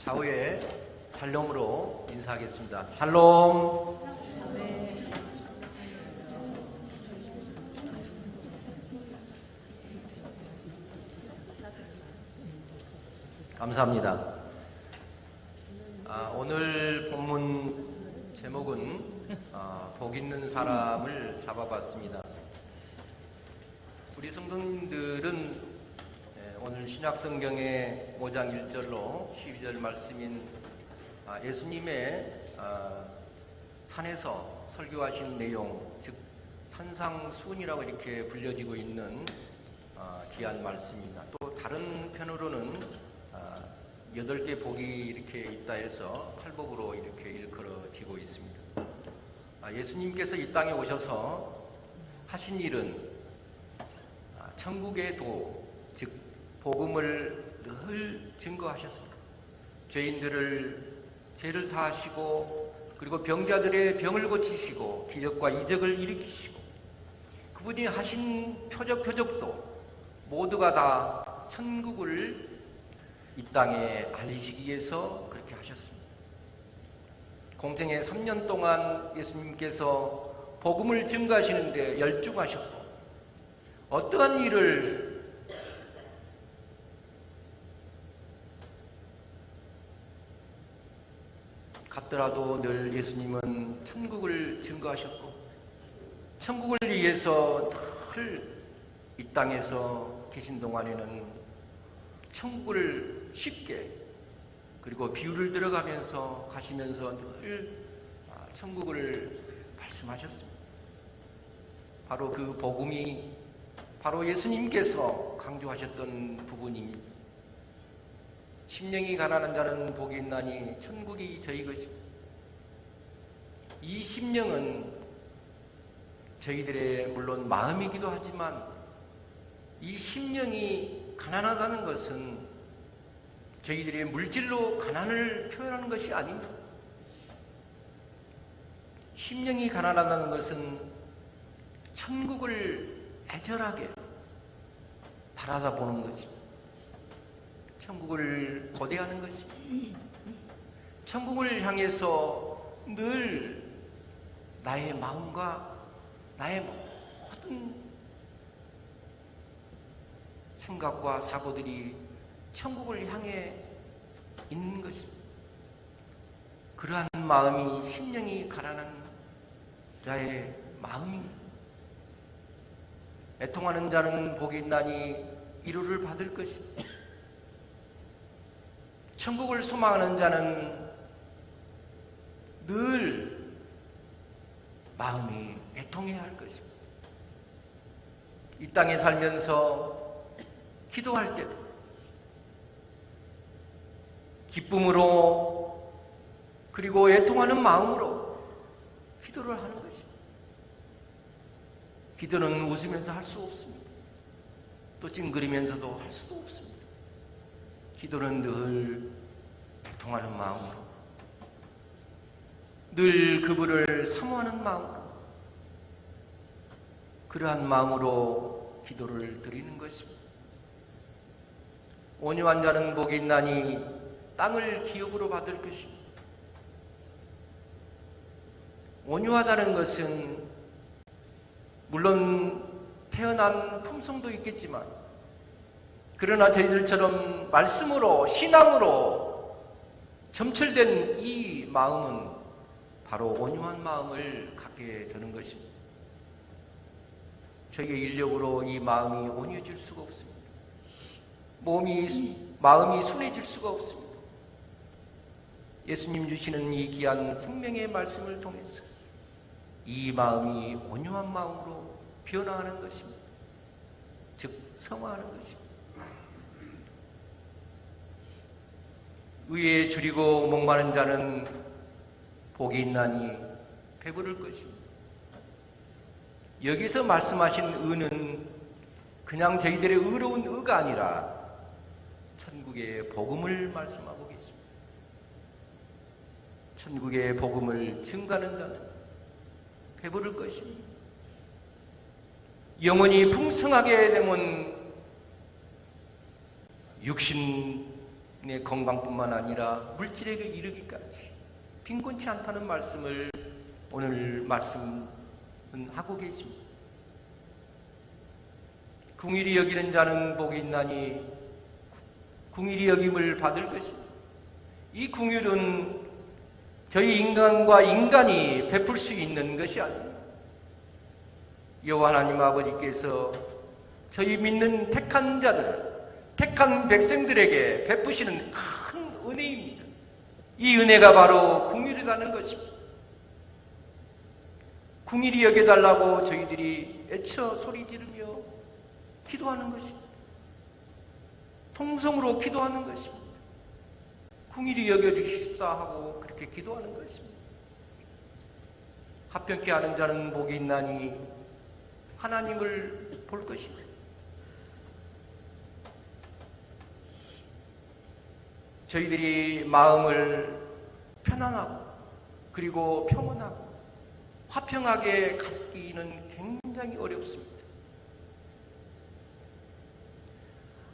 좌우에 샬롬으로 인사하겠습니다. 샬롬. 감사합니다. 오늘 본문 제목은 복 있는 사람을 잡아봤습니다. 우리 성도님들은 오늘 신약성경의 5장 1절로 12절 말씀인 예수님의 산에서 설교하신 내용, 즉 산상수훈이라고 이렇게 불려지고 있는 귀한 말씀입니다. 또 다른 편으로는 8개 복이 이렇게 있다 해서 팔복으로 이렇게 일컬어지고 있습니다. 예수님께서 이 땅에 오셔서 하신 일은 천국의 도, 즉 복음을 늘 증거하셨습니다. 죄인들을 죄를 사하시고, 그리고 병자들의 병을 고치시고, 기적과 이적을 일으키시고, 그분이 하신 표적도 모두가 다 천국을 이 땅에 알리시기 위해서 그렇게 하셨습니다. 공생의 3년 동안 예수님께서 복음을 증거하시는데 열중하셨고, 어떠한 일을 갔더라도 늘 예수님은 천국을 증거하셨고, 천국을 위해서 늘 이 땅에서 계신 동안에는 천국을 쉽게, 그리고 비유를 들어가면서 가시면서 늘 천국을 말씀하셨습니다. 바로 그 복음이 바로 예수님께서 강조하셨던 부분입니다. 심령이 가난한 자는 복이 있나니 천국이 저희 것입니다. 이 심령은 저희들의 물론 마음이기도 하지만, 이 심령이 가난하다는 것은 저희들의 물질로 가난을 표현하는 것이 아닙니다. 심령이 가난하다는 것은 천국을 애절하게 바라다보는 것입니다. 천국을 고대하는 것입니다. 천국을 향해서 늘 나의 마음과 나의 모든 생각과 사고들이 천국을 향해 있는 것입니다. 그러한 마음이 심령이 가난한 자의 마음입니다. 애통하는 자는 복이 있나니 위로를 받을 것입니다. 천국을 소망하는 자는 늘 마음이 애통해야 할 것입니다. 이 땅에 살면서 기도할 때도 기쁨으로, 그리고 애통하는 마음으로 기도를 하는 것입니다. 기도는 웃으면서 할 수 없습니다. 또 찡그리면서도 할 수도 없습니다. 기도는 늘 애통하는 마음으로, 늘 그분을 사모하는 마음으로, 그러한 마음으로 기도를 드리는 것입니다. 온유한 자는 복이 있나니 땅을 기업으로 받을 것입니다. 온유하다는 것은 물론 태어난 품성도 있겠지만, 그러나 저희들처럼 말씀으로, 신앙으로 점철된 이 마음은 바로 온유한 마음을 갖게 되는 것입니다. 저희의 인력으로 이 마음이 온유해질 수가 없습니다. 마음이 순해질 수가 없습니다. 예수님 주시는 이 귀한 생명의 말씀을 통해서 이 마음이 온유한 마음으로 변화하는 것입니다. 즉 성화하는 것입니다. 의에 줄이고 목마른 자는 복이 있나니 배부를 것입니다. 여기서 말씀하신 의는 그냥 저희들의 의로운 의가 아니라 천국의 복음을 말씀하고 계십니다. 천국의 복음을 증가하는 자는 배부를 것입니다. 영혼이 풍성하게 되면 육신 내 건강뿐만 아니라 물질에 이르기까지 빈곤치 않다는 말씀을 오늘 말씀은 하고 계십니다. 궁일이 여기는 자는 복이 있나니 궁일이 여김을 받을 것입니다. 이 궁일은 저희 인간과 인간이 베풀 수 있는 것이 아닙니다. 여호와 하나님 아버지께서 저희 믿는 택한 자들, 택한 백성들에게 베푸시는 큰 은혜입니다. 이 은혜가 바로 궁일이라는 것입니다. 궁일이 여겨달라고 저희들이 애쳐 소리 지르며 기도하는 것입니다. 통성으로 기도하는 것입니다. 궁일이 여겨주십사 하고 그렇게 기도하는 것입니다. 합평케 하는 자는 복이 있나니 하나님을 볼 것입니다. 저희들이 마음을 편안하고 그리고 평온하고 화평하게 갖기는 굉장히 어렵습니다.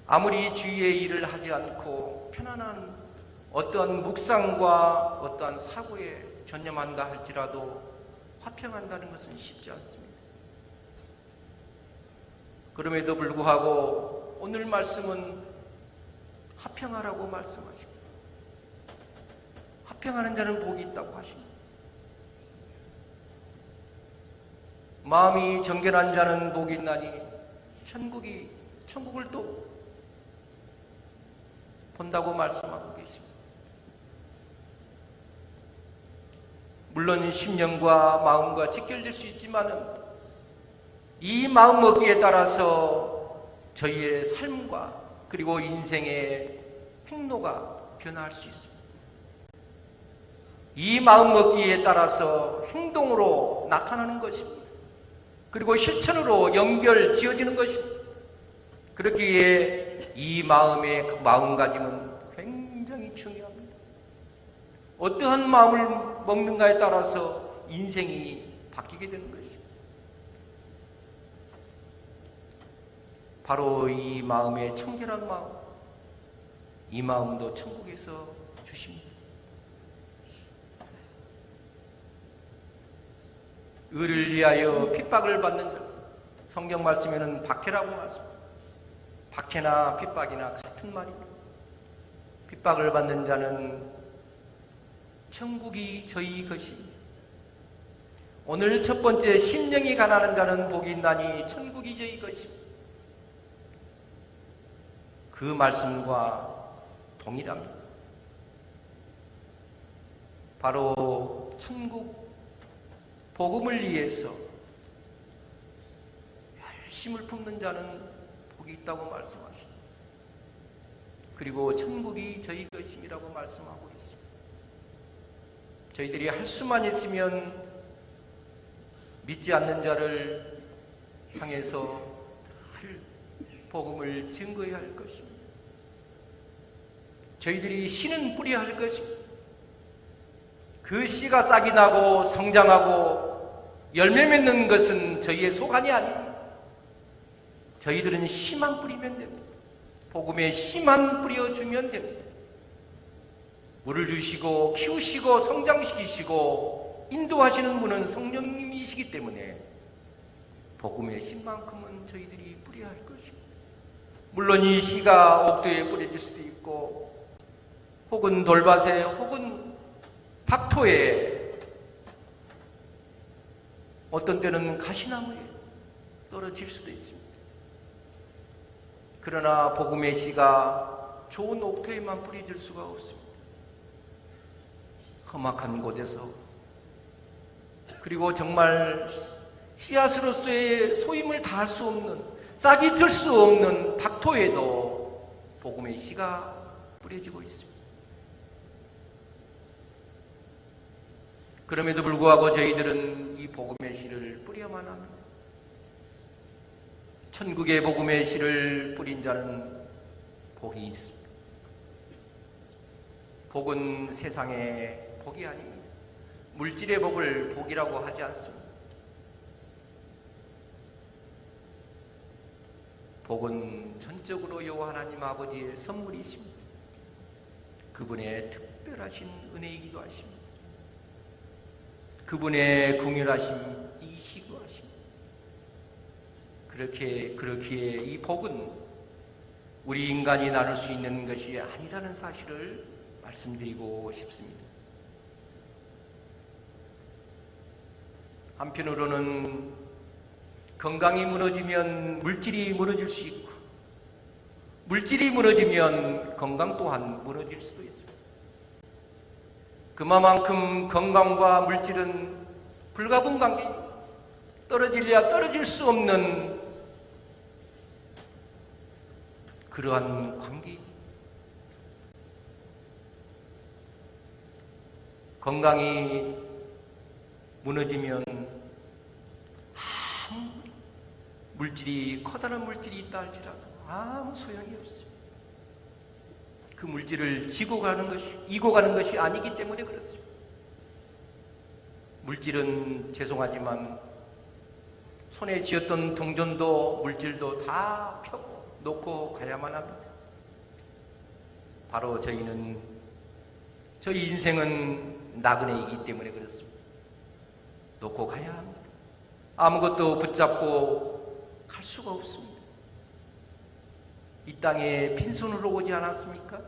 아무리 주의의 일을 하지 않고 편안한 어떠한 묵상과 어떠한 사고에 전념한다 할지라도 화평한다는 것은 쉽지 않습니다. 그럼에도 불구하고 오늘 말씀은 화평하라고 말씀하십니다. 화평하는 자는 복이 있다고 하십니다. 마음이 정결한 자는 복이 있나니 천국을 또 본다고 말씀하고 계십니다. 물론 심령과 마음과 직결될 수 있지만 이 마음먹기에 따라서 저희의 삶과 그리고 인생의 행로가 변화할 수 있습니다. 이 마음먹기에 따라서 행동으로 나타나는 것입니다. 그리고 실천으로 연결지어지는 것입니다. 그렇기에 이 마음의 마음가짐은 굉장히 중요합니다. 어떠한 마음을 먹는가에 따라서 인생이 바뀌게 되는 것입니다. 바로 이 마음의 청결한 마음, 이 마음도 천국에서 주십니다. 의를 위하여 핍박을 받는 자, 성경 말씀에는 박해라고 말씀합니다. 박해나 핍박이나 같은 말입니다. 핍박을 받는 자는 천국이 저희 것입니다. 오늘 첫 번째 심령이 가난한 자는 복이 있나니 천국이 저희 것입니다. 그 말씀과 동일합니다. 바로 천국 복음을 위해서 열심을 품는 자는 복이 있다고 말씀하십니다. 그리고 천국이 저희 것임이라고 말씀하고 있습니다. 저희들이 할 수만 있으면 믿지 않는 자를 향해서 복음을 증거해야 할 것입니다. 저희들이 씨는 뿌려야 할 것입니다. 그 씨가 싹이 나고 성장하고 열매 맺는 것은 저희의 소관이 아닙니다. 저희들은 씨만 뿌리면 됩니다. 복음의 씨만 뿌려주면 됩니다. 물을 주시고 키우시고 성장시키시고 인도하시는 분은 성령님이시기 때문에 복음의 씨만큼은 저희들이 뿌려야 할 것입니다. 물론 이 씨가 옥토에 뿌려질 수도 있고 혹은 돌밭에 혹은 박토에 어떤 때는 가시나무에 떨어질 수도 있습니다. 그러나 복음의 씨가 좋은 옥토에만 뿌려질 수가 없습니다. 험악한 곳에서 그리고 정말 씨앗으로서의 소임을 다할 수 없는 싹이 들 수 없는 박토에도 복음의 씨가 뿌려지고 있습니다. 그럼에도 불구하고 저희들은 이 복음의 씨를 뿌려야만 합니다. 천국의 복음의 씨를 뿌린 자는 복이 있습니다. 복은 세상의 복이 아닙니다. 물질의 복을 복이라고 하지 않습니다. 복은 전적으로 여호와 하나님 아버지의 선물이십니다. 그분의 특별하신 은혜이기도 하십니다. 그분의 긍휼하심이시기도 하십니다. 그렇기에 이 복은 우리 인간이 나눌 수 있는 것이 아니라는 사실을 말씀드리고 싶습니다. 한편으로는 건강이 무너지면 물질이 무너질 수 있고, 물질이 무너지면 건강 또한 무너질 수도 있습니다. 그만큼 건강과 물질은 불가분 관계입니다. 떨어질래야 떨어질 수 없는 그러한 관계입니다. 건강이 무너지면 아무리 물질이, 커다란 물질이 있다 할지라도 아무 소용이 없습니다. 그 물질을 이고 가는 것이 아니기 때문에 그렇습니다. 물질은 죄송하지만 손에 쥐었던 동전도 물질도 다 펴고 놓고 가야만 합니다. 바로 저희 인생은 나그네이기 때문에 그렇습니다. 놓고 가야 합니다. 아무것도 붙잡고 갈 수가 없습니다. 이 땅에 빈손으로 오지 않았습니까?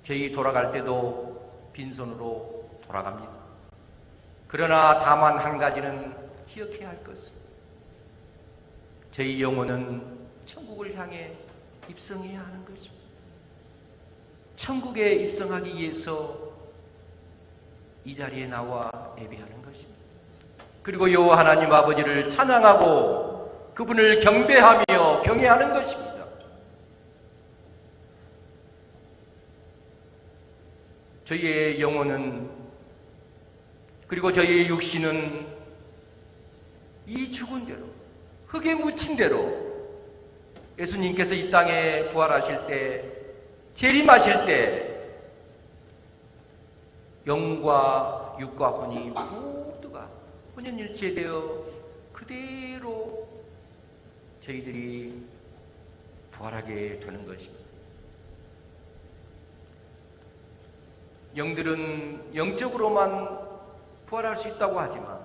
저희 돌아갈 때도 빈손으로 돌아갑니다. 그러나 다만 한 가지는 기억해야 할 것은 저희 영혼은 천국을 향해 입성해야 하는 것입니다. 천국에 입성하기 위해서 이 자리에 나와 예배하는 것입니다. 그리고 요 하나님 아버지를 찬양하고 그분을 경배하며 경외하는 것입니다. 저희의 영혼은, 그리고 저희의 육신은 이 죽은 대로, 흙에 묻힌 대로 예수님께서 이 땅에 부활하실 때, 재림하실 때 영과 육과 혼이 모두가 혼연일체되어 그대로 저희들이 부활하게 되는 것입니다. 영들은 영적으로만 부활할 수 있다고 하지만,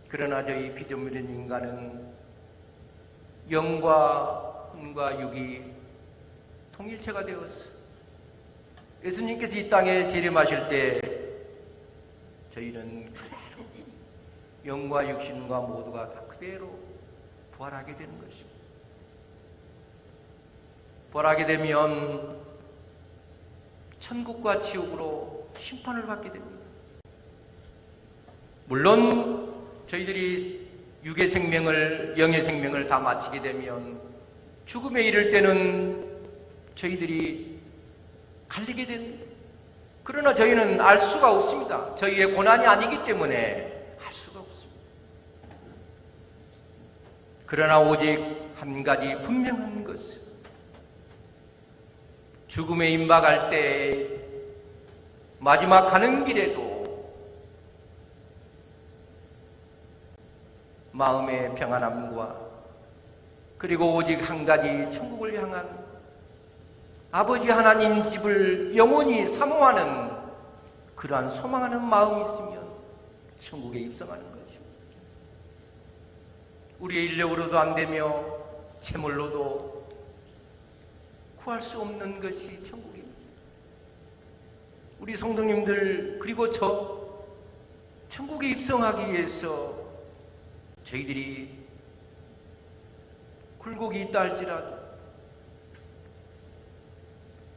그러나 저희 피조물인 인간은 영과 혼과 육이 통일체가 되어서 예수님께서 이 땅에 재림하실 때 저희는 그대로 영과 육신과 모두가 다 그대로 부활하게 되는 것입니다. 부활하게 되면 천국과 지옥으로 심판을 받게 됩니다. 물론 저희들이 육의 생명을, 영의 생명을 다 마치게 되면 죽음에 이를 때는 저희들이 갈리게 됩니다. 그러나 저희는 알 수가 없습니다. 저희의 고난이 아니기 때문에 알 수가 없습니다. 그러나 오직 한 가지 분명한 것은 죽음에 임박할 때 마지막 가는 길에도 마음의 평안함과 그리고 오직 한 가지 천국을 향한 아버지 하나님 집을 영원히 사모하는 그러한 소망하는 마음이 있으면 천국에 입성하는 것입니다. 우리의 인력으로도 안 되며 채물로도 구할 수 없는 것이 천국입니다. 우리 성도님들, 그리고 천국에 입성하기 위해서 저희들이 굴곡이 있다 할지라도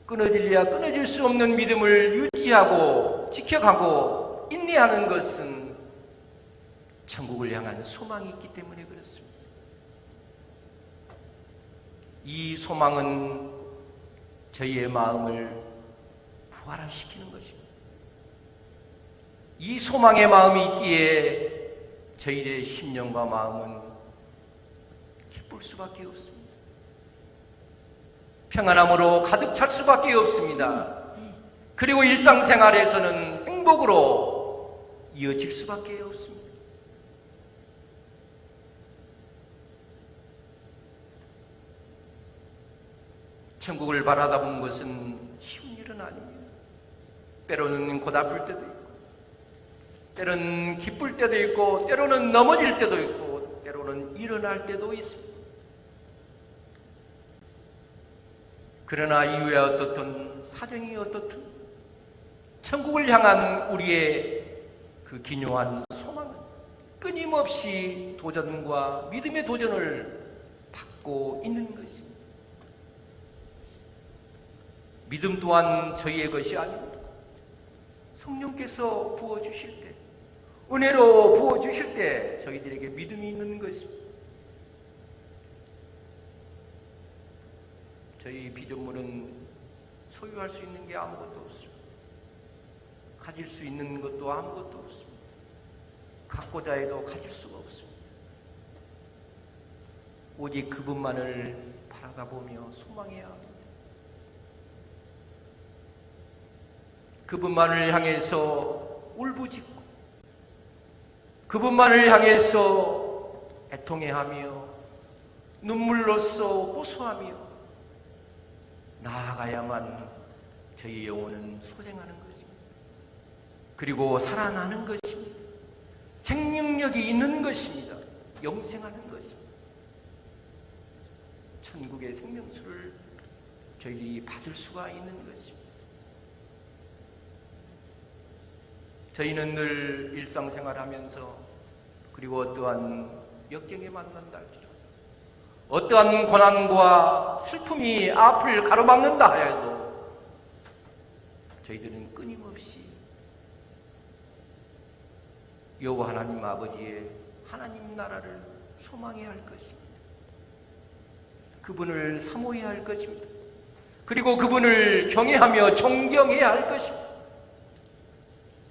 끊어질래야 끊어질 수 없는 믿음을 유지하고 지켜가고 인내하는 것은 천국을 향한 소망이 있기 때문에 그렇습니다. 이 소망은 저희의 마음을 부활시키는 것입니다. 이 소망의 마음이 있기에 저희의 심령과 마음은 기쁠 수밖에 없습니다. 평안함으로 가득 찰 수밖에 없습니다. 그리고 일상생활에서는 행복으로 이어질 수밖에 없습니다. 천국을 바라다 본 것은 쉬운 일은 아닙니다. 때로는 고달플 때도 있고, 때로는 기쁠 때도 있고, 때로는 넘어질 때도 있고, 때로는 일어날 때도 있습니다. 그러나 이후에 어떻든 사정이 어떻든 천국을 향한 우리의 그 기묘한 소망은 끊임없이 도전과 믿음의 도전을 받고 있는 것입니다. 믿음 또한 저희의 것이 아닙니다. 성령께서 부어주실 때, 은혜로 부어주실 때 저희들에게 믿음이 있는 것입니다. 저희 피조물은 소유할 수 있는 게 아무것도 없습니다. 가질 수 있는 것도 아무것도 없습니다. 갖고자 해도 가질 수가 없습니다. 오직 그분만을 바라다보며 소망해야 합니다. 그분만을 향해서 울부짖고, 그분만을 향해서 애통해하며 눈물로써 호소하며 나아가야만 저희 영혼은 소생하는 것입니다. 그리고 살아나는 것입니다. 생명력이 있는 것입니다. 영생하는 것입니다. 천국의 생명수를 저희들이 받을 수가 있는 것입니다. 저희는 늘 일상생활하면서 그리고 어떠한 역경에 만난다 할지라도, 어떠한 고난과 슬픔이 앞을 가로막는다 하여도 저희들은 끊임없이 여호와 하나님 아버지의 하나님 나라를 소망해야 할 것입니다. 그분을 사모해야 할 것입니다. 그리고 그분을 경외하며 존경해야 할 것입니다.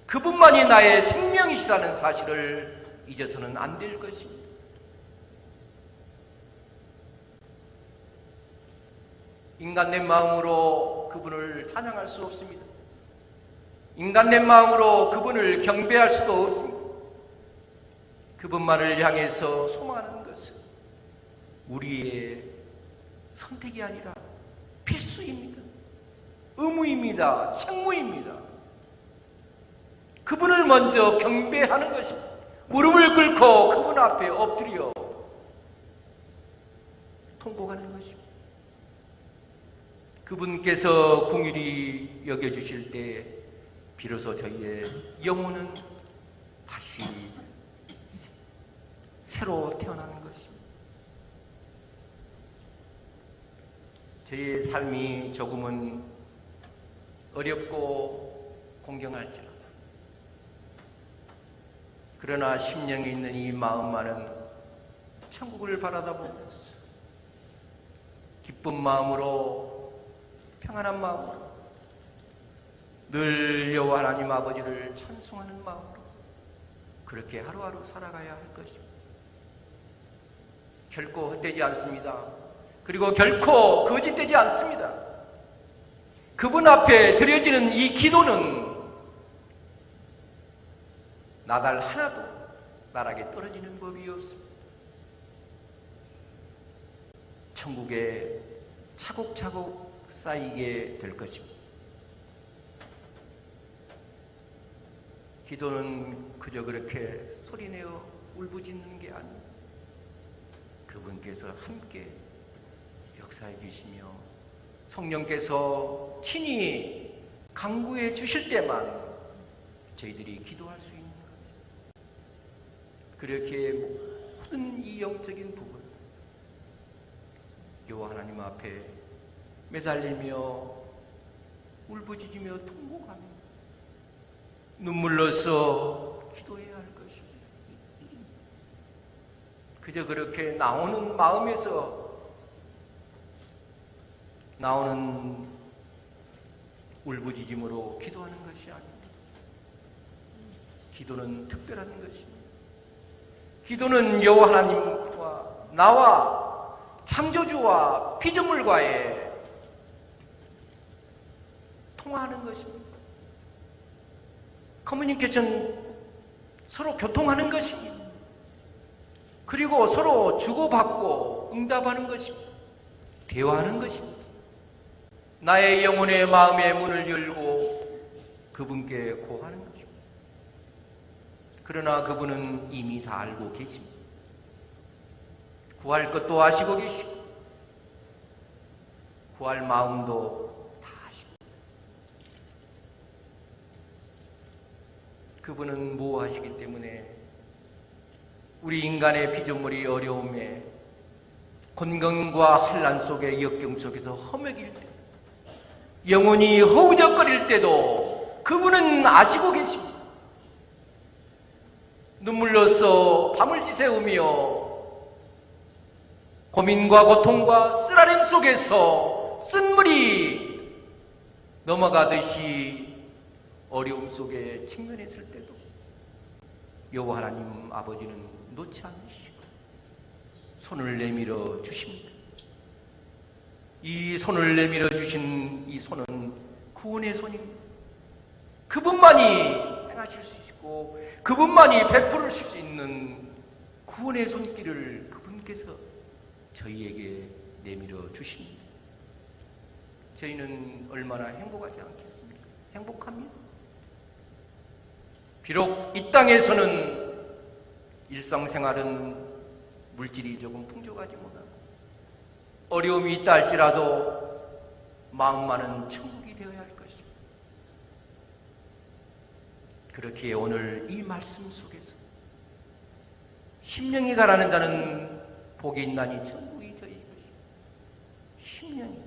그분만이 나의 생명이시다는 사실을 잊어서는 안 될 것입니다. 인간된 마음으로 그분을 찬양할 수 없습니다. 인간된 마음으로 그분을 경배할 수도 없습니다. 그분만을 향해서 소망하는 것은 우리의 선택이 아니라 필수입니다. 의무입니다. 책무입니다. 그분을 먼저 경배하는 것입니다. 무릎을 꿇고 그분 앞에 엎드려 통곡하는 것입니다. 그분께서 긍휼히 여겨주실 때 비로소 저희의 영혼은 다시 새로 태어나는 것입니다. 저희의 삶이 조금은 어렵고 공경할지라도, 그러나 심령에 있는 이 마음만은 천국을 바라다보면서 기쁜 마음으로, 평안한 마음으로, 늘 여호와 하나님 아버지를 찬송하는 마음으로 그렇게 하루하루 살아가야 할 것입니다. 결코 헛되지 않습니다. 그리고 결코 거짓되지 않습니다. 그분 앞에 드려지는 이 기도는 나달 하나도 나락에 떨어지는 법이 없습니다. 천국에 차곡차곡 쌓이게 될 것입니다. 기도는 그저 그렇게 소리내어 울부짖는 게 아닙니다. 그분께서 함께 역사해 주시며 성령께서 친히 강구해 주실 때만 저희들이 기도할 수 있는 것입니다. 그렇게 모든 이 영적인 부분 여호와 하나님 앞에 매달리며 울부짖으며 통곡하며 눈물로써 기도해야 할 것입니다. 그저 그렇게 나오는 마음에서 나오는 울부짖음으로 기도하는 것이 아닙니다. 기도는 특별한 것입니다. 기도는 여호와 하나님과 나와 창조주와 피조물과의 통화하는 것입니다. 커뮤니케이션, 서로 교통하는 것입니다. 그리고 서로 주고받고 응답하는 것입니다. 대화하는 것입니다. 나의 영혼의 마음의 문을 열고 그분께 고하는 것입니다. 그러나 그분은 이미 다 알고 계십니다. 구할 것도 아시고 계시고 구할 마음도 다 아십니다. 그분은 무엇하시기 때문에 우리 인간의 피조물이 어려움에 곤경과 환난 속에 역경 속에서 허맥일 때, 영혼이 허우적거릴 때도 그분은 아시고 계십니다. 눈물로써 밤을 지새우며 고민과 고통과 쓰라림 속에서 쓴물이 넘어가듯이 어려움 속에 직면했을 때도 여호와 하나님 아버지는 놓지 않으시고 손을 내밀어 주십니다. 이 손을 내밀어 주신 이 손은 구원의 손입니다. 그분만이 행하실 수 있고 그분만이 베풀을 수 있는 구원의 손길을 그분께서 저희에게 내밀어 주십니다. 저희는 얼마나 행복하지 않겠습니까? 행복합니다. 비록 이 땅에서는 일상생활은 물질이 조금 풍족하지 못하고 어려움이 있다 할지라도 마음만은 천국이 되어야 할 것입니다. 그렇기에 오늘 이 말씀 속에서 심령이 가라는 자는 복이 있나니 천국이 저희 것입니다. 심령이.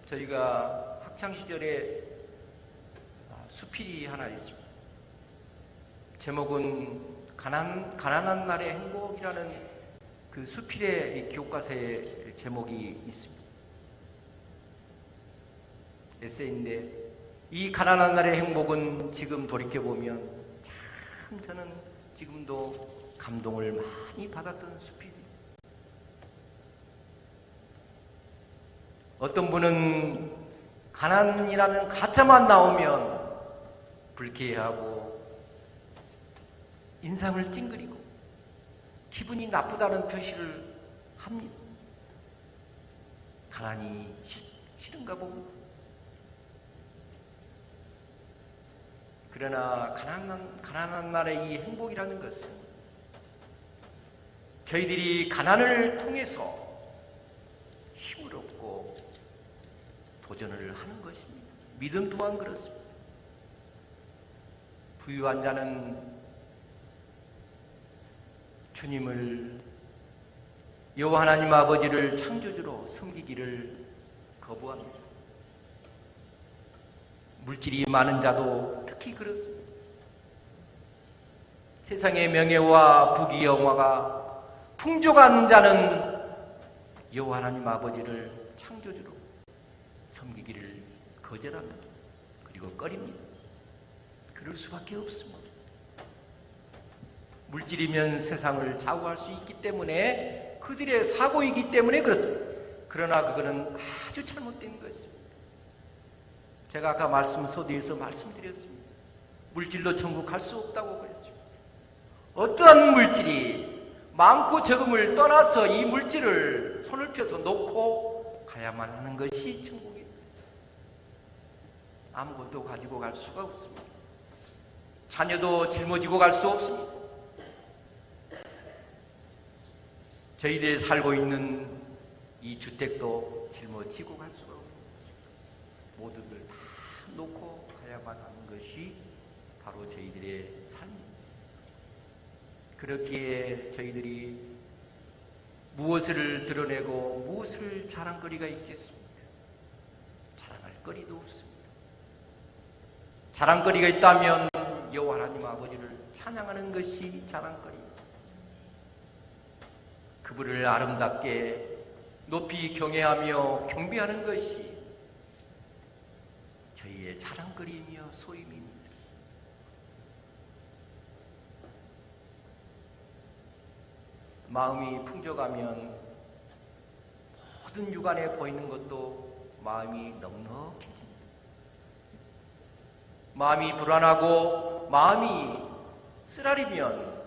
저희가 학창시절에 수필이 하나 있습니다. 제목은 가난한 날의 행복이라는 그 수필의 교과서의 제목이 있습니다. 에세이인데 이 가난한 날의 행복은 지금 돌이켜보면 참 저는 지금도 감동을 많이 받았던 수필이에요. 어떤 분은 가난이라는 가짜만 나오면 불쾌해하고 인상을 찡그리고 기분이 나쁘다는 표시를 합니다. 가난이 싫은가 봅니다. 그러나 가난한 날의 이 행복이라는 것은 저희들이 가난을 통해서 힘을 얻고 도전을 하는 것입니다. 믿음 또한 그렇습니다. 부유한 자는 주님을 여호와 하나님 아버지를 창조주로 섬기기를 거부합니다. 물질이 많은 자도 특히 그렇습니다. 세상의 명예와 부귀 영화가 풍족한 자는 여호와 하나님 아버지를 창조주로 섬기기를 거절합니다. 그리고 꺼립니다. 그럴 수밖에 없습니다. 물질이면 세상을 좌우할 수 있기 때문에 그들의 사고이기 때문에 그렇습니다. 그러나 그거는 아주 잘못된 것입니다. 제가 아까 말씀 서두에서 말씀드렸습니다. 물질로 천국 갈 수 없다고 그랬습니다. 어떠한 물질이 많고 적음을 떠나서 이 물질을 손을 펴서 놓고 가야만 하는 것이 천국입니다. 아무것도 가지고 갈 수가 없습니다. 자녀도 짊어지고 갈 수 없습니다. 저희들이 살고 있는 이 주택도 짊어지고 갈 수가 없는 것입니다. 모두들 다 놓고 가야만 하는 것이 바로 저희들의 삶입니다. 그렇기에 저희들이 무엇을 드러내고 무엇을 자랑거리가 있겠습니까? 자랑할 거리도 없습니다. 자랑거리가 있다면 여호와 하나님 아버지를 찬양하는 것이 자랑거리입니다. 그분을 아름답게 높이 경외하며 경배하는 것이 저희의 자랑거리이며 소임입니다. 마음이 풍족하면 모든 육안에 보이는 것도 마음이 넉넉해집니다. 마음이 불안하고 마음이 쓰라리면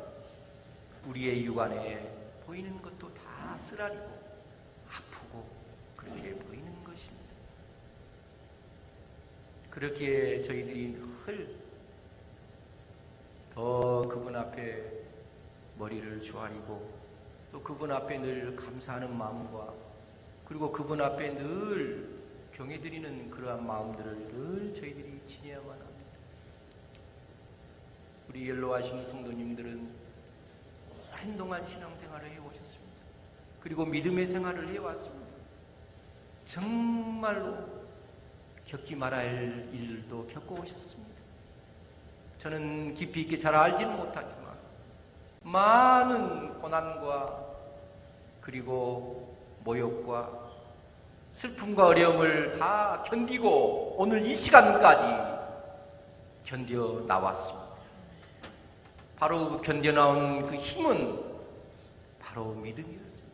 우리의 육안에 보이는 것도 다 쓰라리고 그렇게 보이는 것입니다. 그렇기에 저희들이 늘 더 그분 앞에 머리를 조아리고 또 그분 앞에 늘 감사하는 마음과 그리고 그분 앞에 늘 경외드리는 그러한 마음들을 늘 저희들이 지녀야만 합니다. 우리 연로하신 성도님들은 오랜 동안 신앙생활을 해오셨습니다. 그리고 믿음의 생활을 해왔습니다. 정말로 겪지 말아야 할 일도 겪어오셨습니다. 저는 깊이 있게 잘 알지는 못하지만 많은 고난과 그리고 모욕과 슬픔과 어려움을 다 견디고 오늘 이 시간까지 견뎌 나왔습니다. 바로 그 견뎌 나온 그 힘은 바로 믿음이었습니다.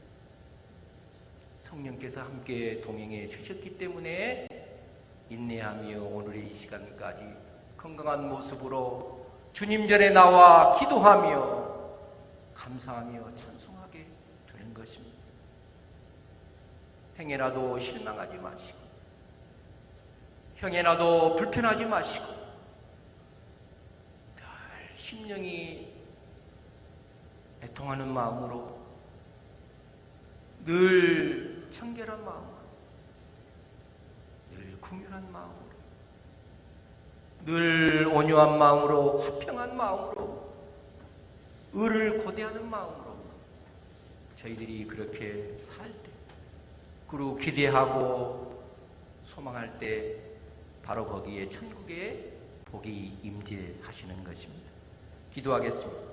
성령께서 함께 동행해 주셨기 때문에 인내하며 오늘의 이 시간까지 건강한 모습으로 주님 전에 나와 기도하며 감사하며 찬송하게 되는 것입니다. 행여라도 실망하지 마시고 형에라도 불편하지 마시고 늘 심령이 애통하는 마음으로 늘 청결한 마음으로 늘 궁휼한 마음으로 늘 온유한 마음으로 화평한 마음으로 의를 고대하는 마음으로 저희들이 그렇게 살 때 그리고 기대하고 소망할 때 바로 거기에 천국의 복이 임재하시는 것입니다. 기도하겠습니다.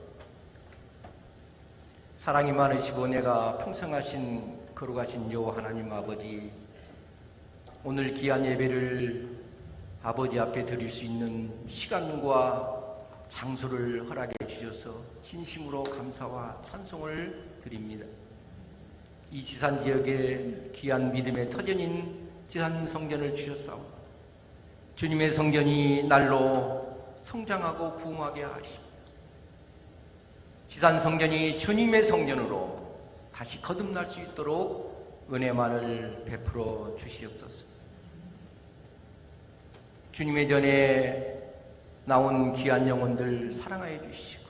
사랑이 많으시고 내가 풍성하신 거룩하신 여호와 하나님 아버지, 오늘 귀한 예배를 아버지 앞에 드릴 수 있는 시간과 장소를 허락해 주셔서 진심으로 감사와 찬송을 드립니다. 이 지산 지역에 귀한 믿음의 터전인 지산 성전을 주셨사오니 주님의 성전이 날로 성장하고 부흥하게 하시고 지산 성전이 주님의 성전으로 다시 거듭날 수 있도록 은혜만을 베풀어 주시옵소서. 주님의 전에 나온 귀한 영혼들 사랑하여 주시고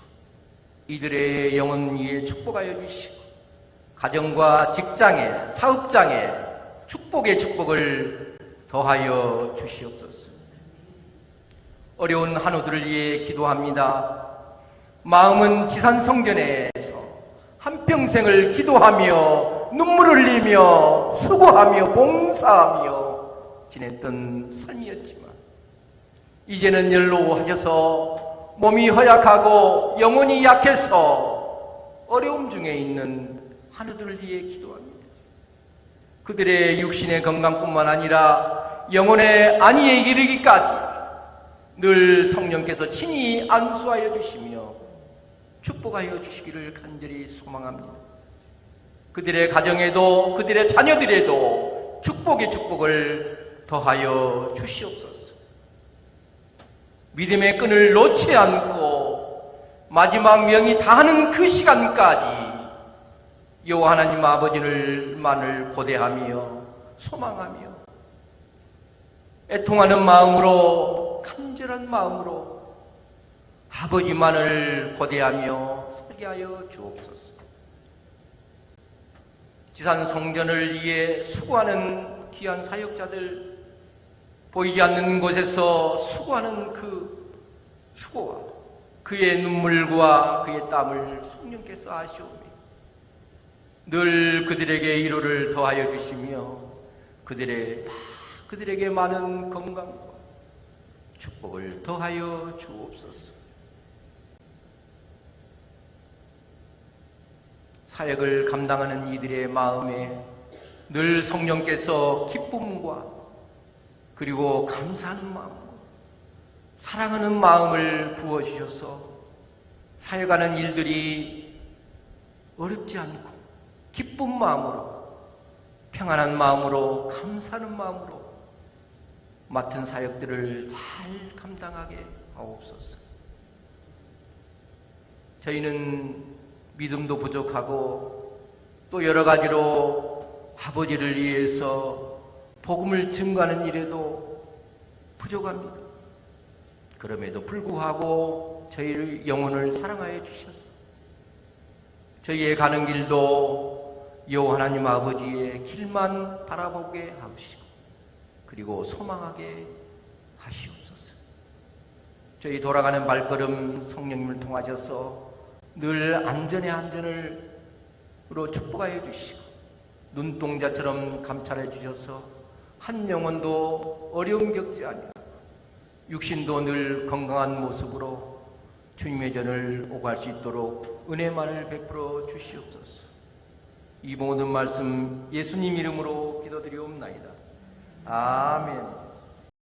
이들의 영혼 위에 축복하여 주시고 가정과 직장에 사업장에 축복의 축복을 더하여 주시옵소서. 어려운 한우들을 위해 기도합니다. 마음은 지산 성전에서 한평생을 기도하며 눈물을 흘리며 수고하며 봉사하며 지냈던 삶이었지만 이제는 연로하셔서 몸이 허약하고 영혼이 약해서 어려움 중에 있는 한우들을 위해 기도합니다. 그들의 육신의 건강뿐만 아니라 영혼의 안위에 이르기까지 늘 성령께서 친히 안수하여 주시며 축복하여 주시기를 간절히 소망합니다. 그들의 가정에도 그들의 자녀들에도 축복의 축복을 더하여 주시옵소서. 믿음의 끈을 놓지 않고 마지막 명이 다하는 그 시간까지 여호와 하나님 아버지를만을 고대하며 소망하며 애통하는 마음으로 간절한 마음으로 아버지만을 고대하며 살게 하여 주옵소서. 지산 성전을 위해 수고하는 귀한 사역자들, 보이지 않는 곳에서 수고하는 그 수고와 그의 눈물과 그의 땀을 성령께서 아시오며 늘 그들에게 위로를 더하여 주시며 그들에게 많은 건강과 축복을 더하여 주옵소서. 사역을 감당하는 이들의 마음에 늘 성령께서 기쁨과 그리고 감사하는 마음, 사랑하는 마음을 부어주셔서 사역하는 일들이 어렵지 않고 기쁜 마음으로 평안한 마음으로 감사하는 마음으로 맡은 사역들을 잘 감당하게 하옵소서. 저희는 믿음도 부족하고 또 여러 가지로 아버지를 위해서 복음을 증거하는 일에도 부족합니다. 그럼에도 불구하고 저희를 영혼을 사랑하여 주셨어. 저희의 가는 길도 여호와 하나님 아버지의 길만 바라보게 하시고 그리고 소망하게 하시옵소서. 저희 돌아가는 발걸음 성령님을 통하셔서 늘 안전의 안전을로 축복하여 주시고 눈동자처럼 감찰해 주셔서 한 영혼도 어려움 겪지 아니하고 육신도 늘 건강한 모습으로 주님의 전을 오갈 수 있도록 은혜만을 베풀어 주시옵소서. 이 모든 말씀 예수님 이름으로 기도드리옵나이다. 아멘.